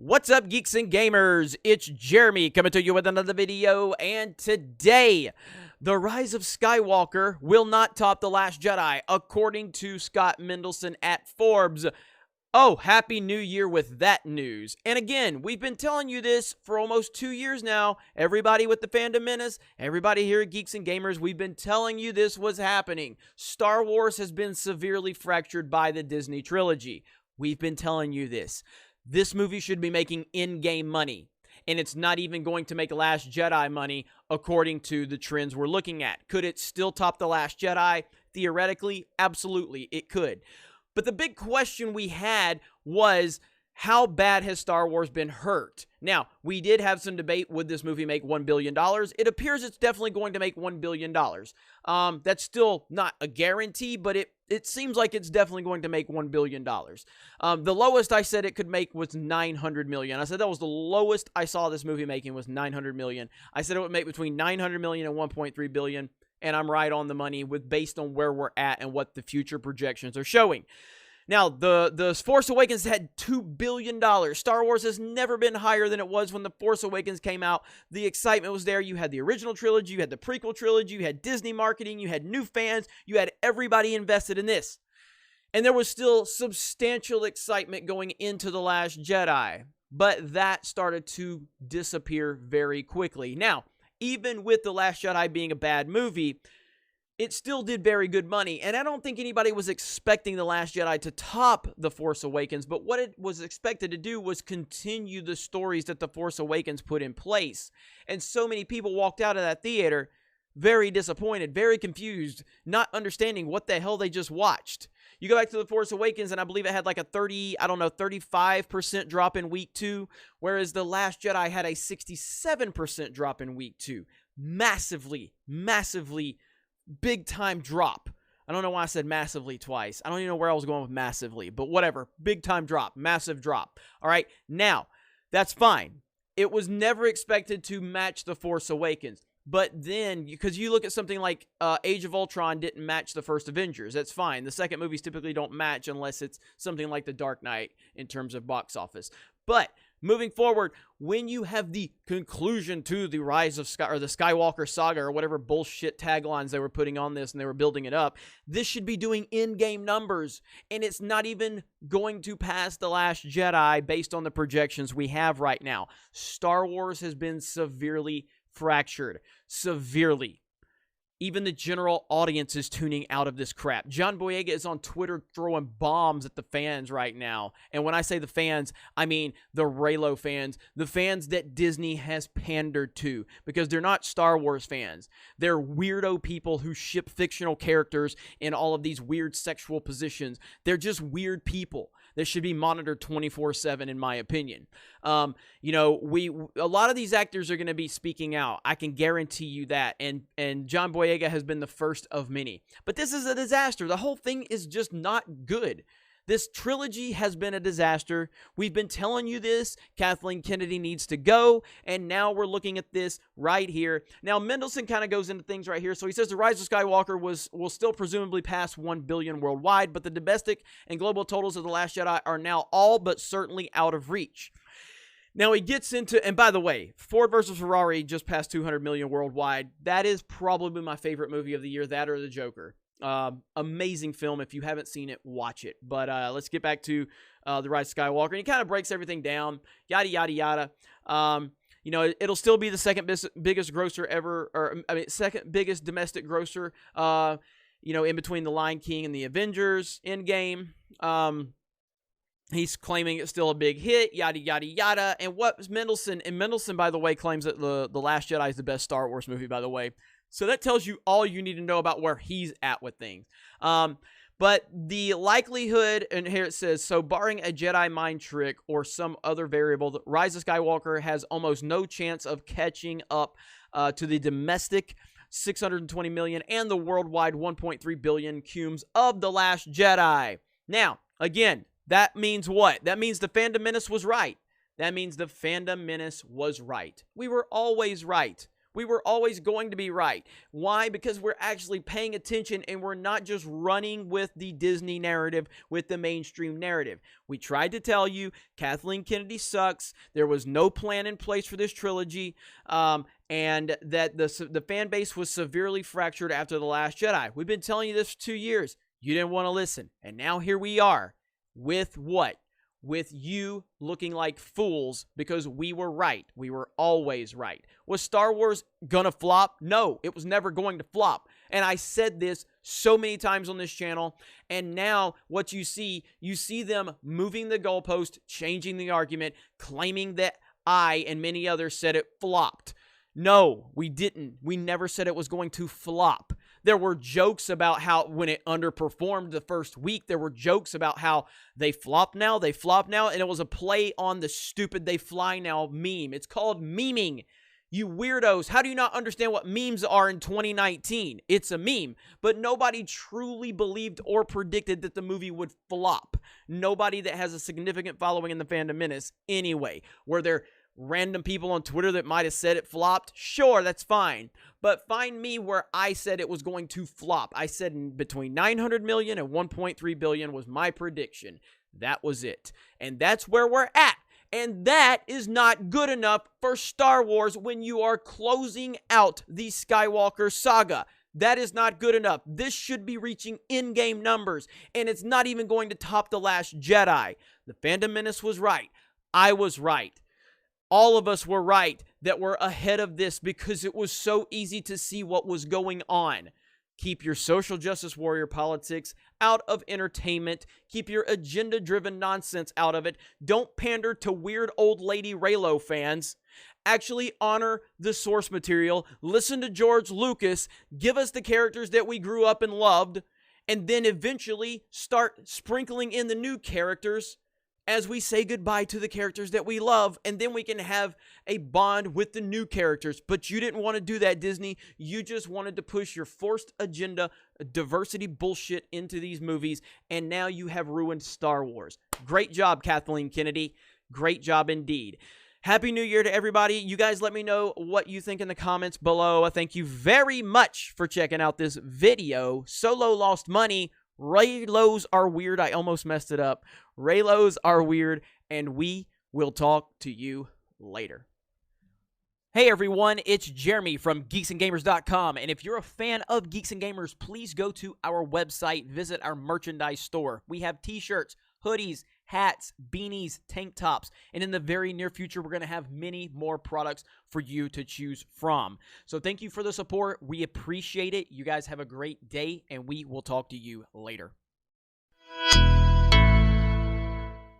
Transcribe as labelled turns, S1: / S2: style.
S1: What's up, geeks and gamers? It's Jeremy coming to you with another video, and today, The Rise of Skywalker will not top The Last Jedi, according to Scott Mendelson at Forbes. Oh, Happy New Year with that news. And again, we've been telling you this for almost 2 years now. Everybody with the Fandom Menace, everybody here at Geeks and Gamers, we've been telling you this was happening. Star Wars has been severely fractured by the Disney trilogy. We've been telling you this. This movie should be making in-game money, and it's not even going to make Last Jedi money according to the trends we're looking at. Could it still top The Last Jedi? Theoretically, absolutely, it could. But the big question we had was, how bad has Star Wars been hurt? Now, we did have some debate, would this movie make $1 billion? It appears it's definitely going to make $1 billion. That's still not a guarantee, but it seems like it's definitely going to make $1 billion. The lowest I said it could make was $900 million. I said that was the lowest I saw this movie making was $900 million. I said it would make between $900 million and $1.3 billion, and I'm right on the money based on where we're at and what the future projections are showing. Now, the Force Awakens had $2 billion. Star Wars has never been higher than it was when The Force Awakens came out. The excitement was there. You had the original trilogy, you had the prequel trilogy, you had Disney marketing, you had new fans, you had everybody invested in this. And there was still substantial excitement going into The Last Jedi. But that started to disappear very quickly. Now, even with The Last Jedi being a bad movie, it still did very good money, and I don't think anybody was expecting The Last Jedi to top The Force Awakens, but what it was expected to do was continue the stories that The Force Awakens put in place. And so many people walked out of that theater very disappointed, very confused, not understanding what the hell they just watched. You go back to The Force Awakens, and I believe it had like a 35% drop in week 2, whereas The Last Jedi had a 67% drop in week 2. Massively big time drop. I don't know why I said massively twice. I don't even know where I was going with massively, but whatever. Big time drop, massive drop. All right, now, that's fine. It was never expected to match The Force Awakens. But then, because you look at something like Age of Ultron didn't match the first Avengers. That's fine. The second movies typically don't match unless it's something like The Dark Knight in terms of box office. But moving forward, when you have the conclusion to the Rise of the Skywalker saga, or whatever bullshit taglines they were putting on this and they were building it up, this should be doing in-game numbers, and it's not even going to pass The Last Jedi based on the projections we have right now. Star Wars has been severely fractured. Severely. Even the general audience is tuning out of this crap. John Boyega is on Twitter throwing bombs at the fans right now. And when I say the fans, I mean the Reylo fans. The fans that Disney has pandered to. Because they're not Star Wars fans. They're weirdo people who ship fictional characters in all of these weird sexual positions. They're just weird people that should be monitored 24/7 in my opinion. A lot of these actors are going to be speaking out. I can guarantee you that. And John Boyega has been the first of many. But this is a disaster. The whole thing is just not good. This trilogy has been a disaster. We've been telling you this. Kathleen Kennedy needs to go. And now we're looking at this right here. Now, Mendelson kind of goes into things right here. So he says The Rise of Skywalker will still presumably pass 1 billion worldwide, but the domestic and global totals of The Last Jedi are now all but certainly out of reach. Now he gets into, and by the way, Ford versus Ferrari just passed 200 million worldwide. That is probably my favorite movie of the year, that or The Joker. Amazing film. If you haven't seen it, watch it. But let's get back to The Rise of Skywalker. And he kind of breaks everything down, yada, yada, yada. It'll still be the second biggest grosser ever, second biggest domestic grosser, in between The Lion King and The Avengers Endgame. He's claiming it's still a big hit, yada, yada, yada. And Mendelson, by the way, claims that The Last Jedi is the best Star Wars movie, by the way. So that tells you all you need to know about where he's at with things. But the likelihood, and here it says, so barring a Jedi mind trick or some other variable, the Rise of Skywalker has almost no chance of catching up to the domestic 620 million and the worldwide 1.3 billion cumes of The Last Jedi. Now, again, that means what? That means the Fandom Menace was right. That means the Fandom Menace was right. We were always right. We were always going to be right. Why? Because we're actually paying attention and we're not just running with the Disney narrative, with the mainstream narrative. We tried to tell you Kathleen Kennedy sucks. There was no plan in place for this trilogy, and that the fan base was severely fractured after The Last Jedi. We've been telling you this for 2 years. You didn't want to listen. And now here we are with what? With you looking like fools because we were right. We were always right. Was Star Wars gonna flop? No, it was never going to flop. And I said this so many times on this channel. And now what you see them moving the goalpost, changing the argument, claiming that I and many others said it flopped. No, we didn't. We never said it was going to flop. There were jokes about how when it underperformed the first week, there were jokes about how they flop now, and it was a play on the stupid they fly now meme. It's called memeing. You weirdos, how do you not understand what memes are in 2019? It's a meme, but nobody truly believed or predicted that the movie would flop. Nobody that has a significant following in the fandom menace anyway. Were there random people on Twitter that might have said it flopped? Sure, that's fine. But find me where I said it was going to flop. I said between 900 million and 1.3 billion was my prediction. That was it. And that's where we're at. And that is not good enough for Star Wars when you are closing out the Skywalker saga. That is not good enough. This should be reaching in-game numbers, and it's not even going to top The Last Jedi. The Phantom Menace was right. I was right. All of us were right that we're ahead of this because it was so easy to see what was going on. Keep your social justice warrior politics out of entertainment. Keep your agenda-driven nonsense out of it. Don't pander to weird old lady Reylo fans. Actually honor the source material. Listen to George Lucas. Give us the characters that we grew up and loved. And then eventually start sprinkling in the new characters as we say goodbye to the characters that we love, and then we can have a bond with the new characters. But you didn't want to do that, Disney. You just wanted to push your forced agenda, diversity bullshit into these movies, and now you have ruined Star Wars. Great job, Kathleen Kennedy. Great job indeed. Happy New Year to everybody. You guys let me know what you think in the comments below. Thank you very much for checking out this video. Solo lost money. Reylos are weird. I almost messed it up. Reylos are weird, and we will talk to you later. Hey everyone, it's Jeremy from geeksandgamers.com, and if you're a fan of Geeks and Gamers, please go to our website, visit our merchandise store. We have t-shirts, hoodies, hats, beanies, tank tops, and in the very near future, we're going to have many more products for you to choose from. So thank you for the support. We appreciate it. You guys have a great day, and we will talk to you later.